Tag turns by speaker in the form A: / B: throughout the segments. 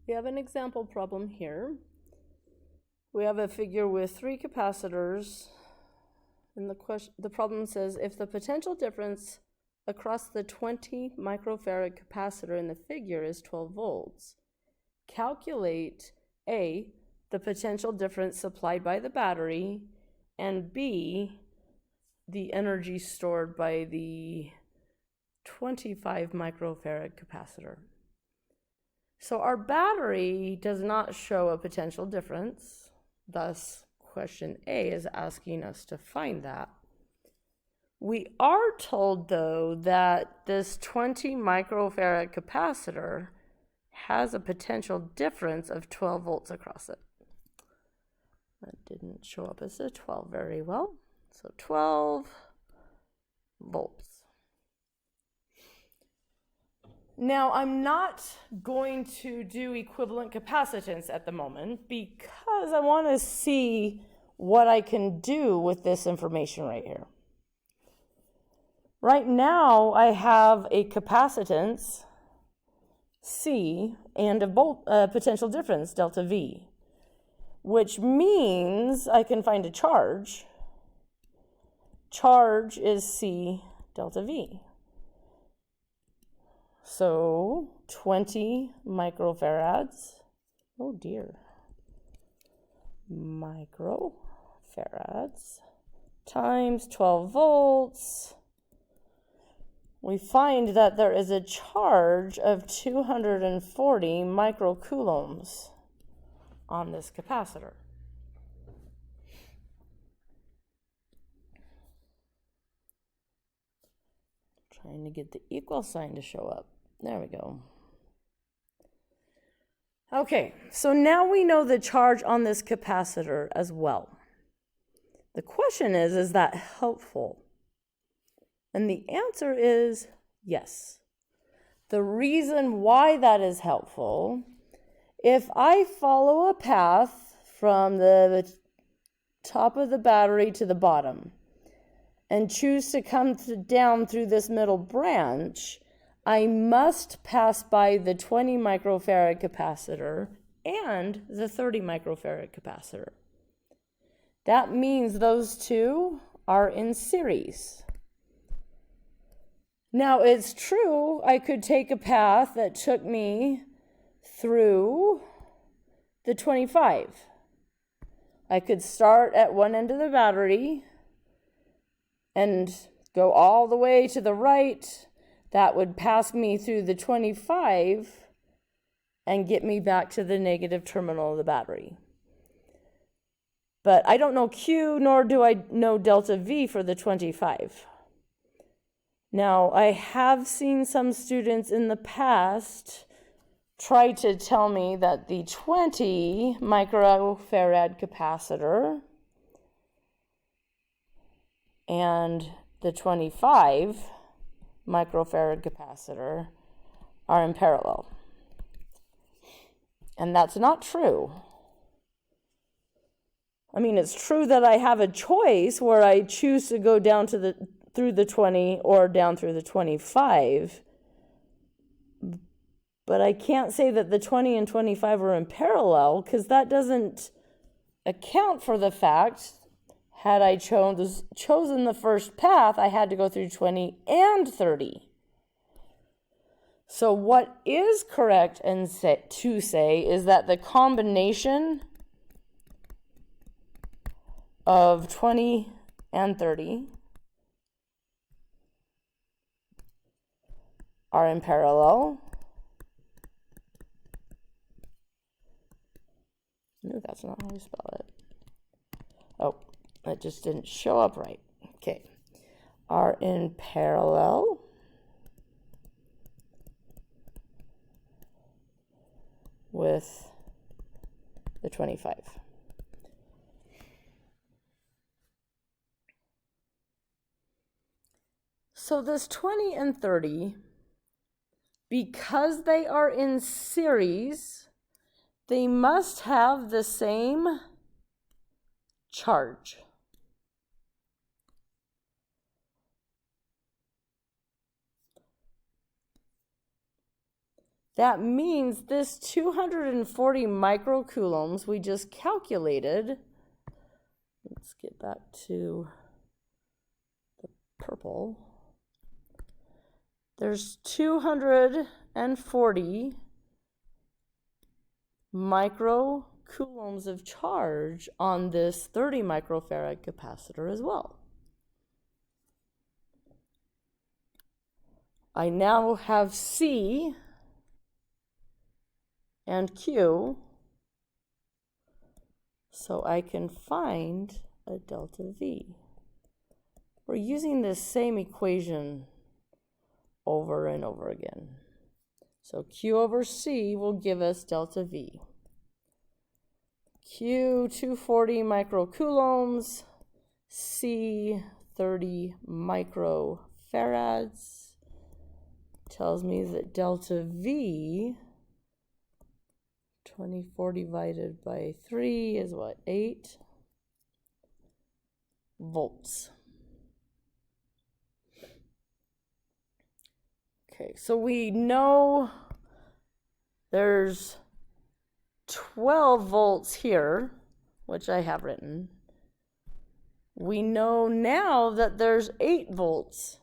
A: We have an example problem here. We have a figure with 3 capacitors, and the problem says if the potential difference across the 20 microfarad capacitor in the figure is 12 volts, calculate A, the potential difference supplied by the battery, and B, the energy stored by the 25 microfarad capacitor. So our battery does not show a potential difference. Thus, question A is asking us to find that. We are told, though, that this 20 microfarad capacitor has a potential difference of 12 volts across it. That didn't show up as a 12 very well. So 12 volts. Now, I'm not going to do equivalent capacitance at the moment because I want to see what I can do with this information right here. Right now, I have a capacitance, C, and a potential difference, delta V, which means I can find a charge. Charge is C delta V. So 20 microfarads, oh dear, microfarads times 12 volts. We find that there is a charge of 240 microcoulombs on this capacitor. Trying to get the equal sign to show up. There we go. Okay, so now we know the charge on this capacitor as well. The question is that helpful? And the answer is yes. The reason why that is helpful, if I follow a path from the top of the battery to the bottom and choose to come down through this middle branch, I must pass by the 20 microfarad capacitor and the 30 microfarad capacitor. That means those two are in series. Now, it's true, I could take a path that took me through the 25. I could start at one end of the battery and go all the way to the right. That would pass me through the 25 and get me back to the negative terminal of the battery. But I don't know Q, nor do I know delta V for the 25. Now, I have seen some students in the past try to tell me that the 20 microfarad capacitor and the 25 microfarad capacitor are in parallel. And that's not true. I mean, it's true that I have a choice where I choose to go down to through the 20 or down through the 25, but I can't say that the 20 and 25 are in parallel because that doesn't account for the fact had I chosen the first path, I had to go through 20 and 30. So what is correct to say is that the combination of 20 and 30 are in parallel. No, that's not how you spell it. Oh, that just didn't show up right. Okay. Are in parallel with the 25. So this 20 and 30, because they are in series, they must have the same charge. That means this 240 microcoulombs we just calculated, let's get back to the purple. There's 240 microcoulombs of charge on this 30 microfarad capacitor as well. I now have C and Q, so I can find a delta V. We're using this same equation over and over again. So Q over C will give us delta V. Q 240 microcoulombs, C 30 microfarads, tells me that delta V, 24 divided by 3 is what, 8 volts. Okay, so we know there's 12 volts here, which I have written. We know now that there's 8 volts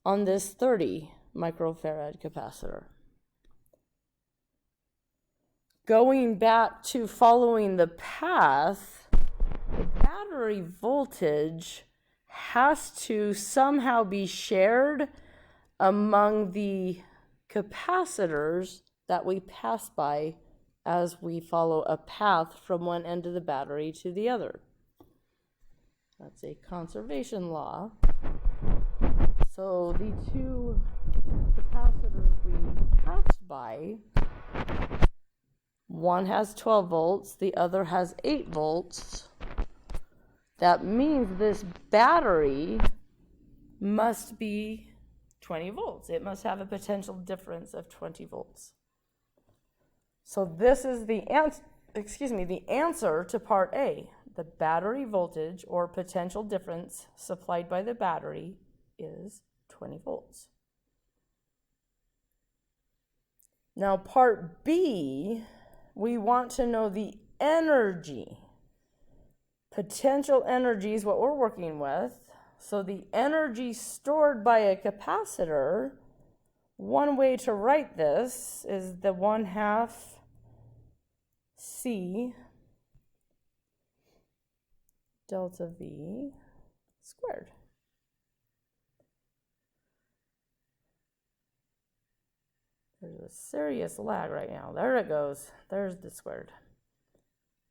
A: on this 30 microfarad capacitor. Going back to following the path, the battery voltage has to somehow be shared among the capacitors that we pass by as we follow a path from one end of the battery to the other. That's a conservation law. So the two capacitors we passed by, one has 12 volts, the other has 8 volts. That means this battery must be 20 volts. It must have a potential difference of 20 volts. So this is the answer to part A. The battery voltage or potential difference supplied by the battery is 20 volts. Now part B, we want to know the energy. Potential energy is what we're working with. So the energy stored by a capacitor, one way to write this is the 1/2 C delta V squared. There's a serious lag right now. There it goes. There's the squared.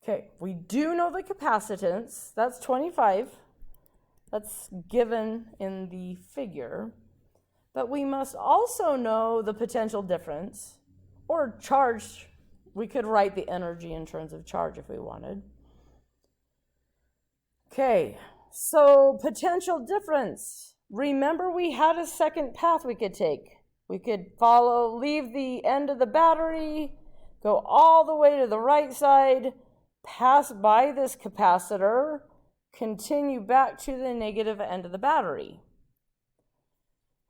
A: Okay, we do know the capacitance. That's 25. That's given in the figure. But we must also know the potential difference, or charge. We could write the energy in terms of charge if we wanted. Okay, so potential difference. Remember, we had a second path we could take. We could leave the end of the battery, go all the way to the right side, pass by this capacitor, continue back to the negative end of the battery.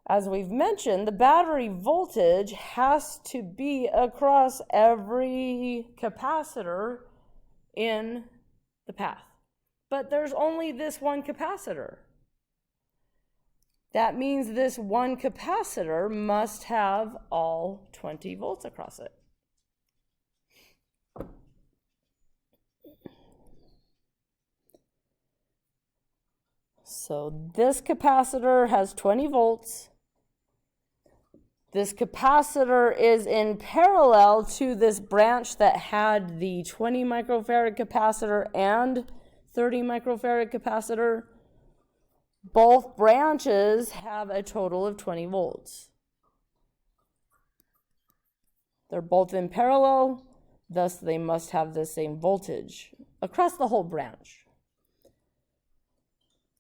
A: As we've mentioned, the battery voltage has to be across every capacitor in the path. But there's only this one capacitor. That means this one capacitor must have all 20 volts across it. So this capacitor has 20 volts. This capacitor is in parallel to this branch that had the 20 microfarad capacitor and 30 microfarad capacitor. Both branches have a total of 20 volts. They're both in parallel, thus they must have the same voltage across the whole branch.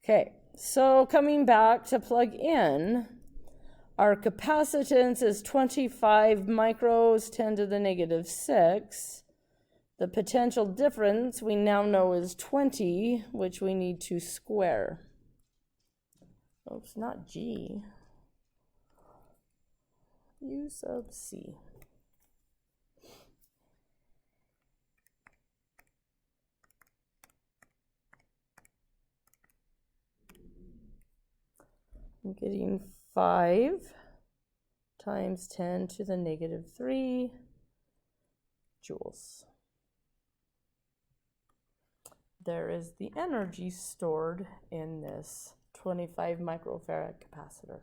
A: Okay, so coming back to plug in, our capacitance is 25 micros, 10 to the negative 6. The potential difference we now know is 20, which we need to square. Oops, not G. U sub C. I'm getting 5 times 10 to the negative 3 joules. There is the energy stored in this 25 microfarad capacitor.